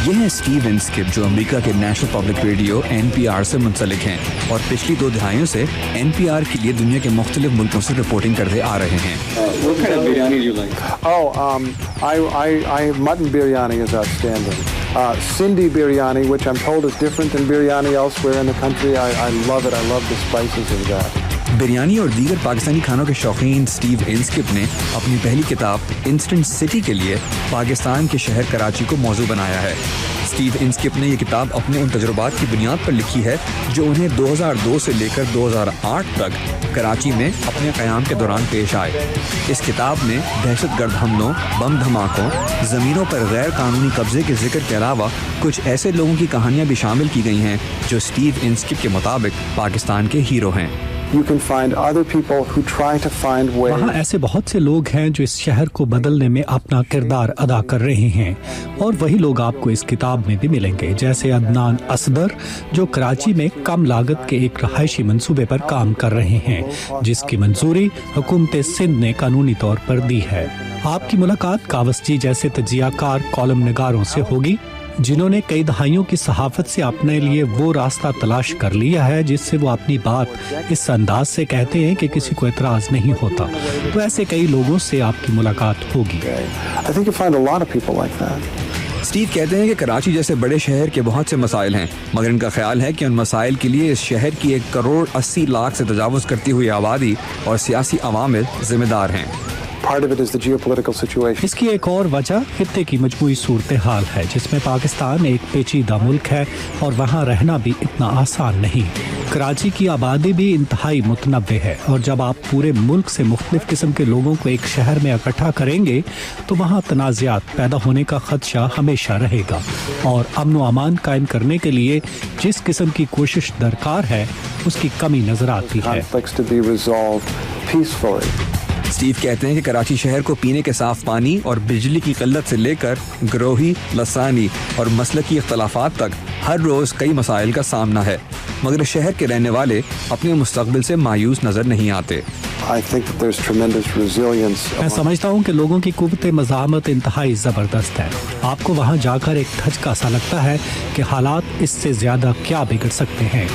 یہ ہیں اسٹیو انسکپ جو امریکہ کے نیشنل پبلک ریڈیو NPR سے منسلک ہیں اور پچھلی 2 دہائیوں سے NPR کے لیے دنیا کے مختلف ملکوں سے رپورٹنگ کرتے آ رہے ہیں. What kind of biryani do you like? Mutton biryani is outstanding. Sindhi biryani, which I'm told is different than biryani elsewhere in the country. I love it. I love the spices of that. Biryani اور دیگر پاکستانی کھانوں کے شوقین Steve انسکپ نے اپنی پہلی کتاب instant city کے لیے پاکستان کے شہر کراچی کو موضوع بنایا ہے. اسٹیو انسکپ نے یہ کتاب اپنے ان تجربات کی بنیاد پر لکھی ہے جو انہیں 2002 سے لے کر 2008 تک کراچی میں اپنے قیام کے دوران پیش آئے. اس کتاب میں دہشت گرد حملوں، بم دھماکوں، زمینوں پر غیر قانونی قبضے کے ذکر کے علاوہ کچھ ایسے لوگوں کی کہانیاں بھی شامل کی گئی ہیں جو اسٹیو انسکپ کے مطابق پاکستان کے ہیرو ہیں. وہاں ایسے بہت سے لوگ ہیں جو اس شہر کو بدلنے میں اپنا کردار ادا کر رہے ہیں اور وہی لوگ آپ کو اس کتاب میں بھی ملیں گے، جیسے عدنان اصغر جو کراچی میں کم لاگت کے ایک رہائشی منصوبے پر کام کر رہے ہیں جس کی منظوری حکومت سندھ نے قانونی طور پر دی ہے. آپ کی ملاقات کاوسجی جیسے تجزیہ کار کالم نگاروں سے ہوگی جنہوں نے کئی دہائیوں کی صحافت سے اپنے لیے وہ راستہ تلاش کر لیا ہے جس سے وہ اپنی بات اس انداز سے کہتے ہیں کہ کسی کو اعتراض نہیں ہوتا. تو ایسے کئی لوگوں سے آپ کی ملاقات ہوگی. اسٹیو کہتے ہیں کہ کراچی جیسے بڑے شہر کے بہت سے مسائل ہیں مگر ان کا خیال ہے کہ ان مسائل کے لیے اس شہر کی 1.80 کروڑ سے تجاوز کرتی ہوئی آبادی اور سیاسی عوامل ذمہ دار ہیں. اس کی ایک اور وجہ خطے کی مجموعی صورتحال ہے جس میں پاکستان ایک پیچیدہ ملک ہے اور وہاں رہنا بھی اتنا آسان نہیں. کراچی کی آبادی بھی انتہائی متنوع ہے اور جب آپ پورے ملک سے مختلف قسم کے لوگوں کو ایک شہر میں اکٹھا کریں گے تو وہاں تنازعات پیدا ہونے کا خدشہ ہمیشہ رہے گا اور امن و امان قائم کرنے کے لیے جس قسم کی کوشش درکار ہے اس کی کمی نظر آتی ہے. اسٹیو کہتے ہیں کہ کراچی شہر کو پینے کے صاف پانی اور بجلی کی قلت سے لے کر گروہی، لسانی اور مسلکی اختلافات تک ہر روز کئی مسائل کا سامنا ہے مگر شہر کے رہنے والے اپنے مستقبل سے مایوس نظر نہیں آتے. میں سمجھتا ہوں کہ لوگوں کی قوت مزاحمت انتہائی زبردست ہے. آپ کو وہاں جا کر ایک دھچکا سا لگتا ہے کہ حالات اس سے زیادہ کیا بگڑ سکتے ہیں،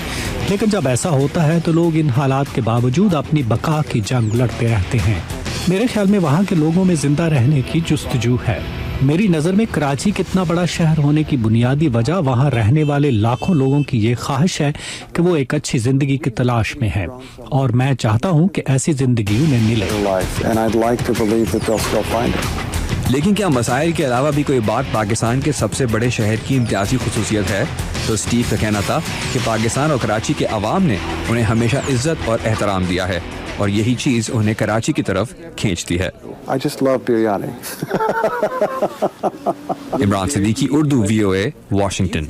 لیکن جب ایسا ہوتا ہے تو لوگ ان حالات کے باوجود اپنی بقا کی جنگ لڑتے رہتے ہیں. میرے خیال میں وہاں کے لوگوں میں زندہ رہنے کی جستجو ہے. میری نظر میں کراچی کتنا بڑا شہر ہونے کی بنیادی وجہ وہاں رہنے والے لاکھوں لوگوں کی یہ خواہش ہے کہ وہ ایک اچھی زندگی کی تلاش میں ہیں اور میں چاہتا ہوں کہ ایسی زندگی انہیں ملے. لیکن کیا مسائل کے علاوہ بھی کوئی بات پاکستان کے سب سے بڑے شہر کی امتیازی خصوصیت ہے؟ تو اسٹیو کا کہنا تھا کہ پاکستان اور کراچی کے عوام نے انہیں ہمیشہ عزت اور احترام دیا ہے اور یہی چیز انہیں کراچی کی طرف کھینچتی ہے. Imran Siddiqui, Urdu VOA، Washington.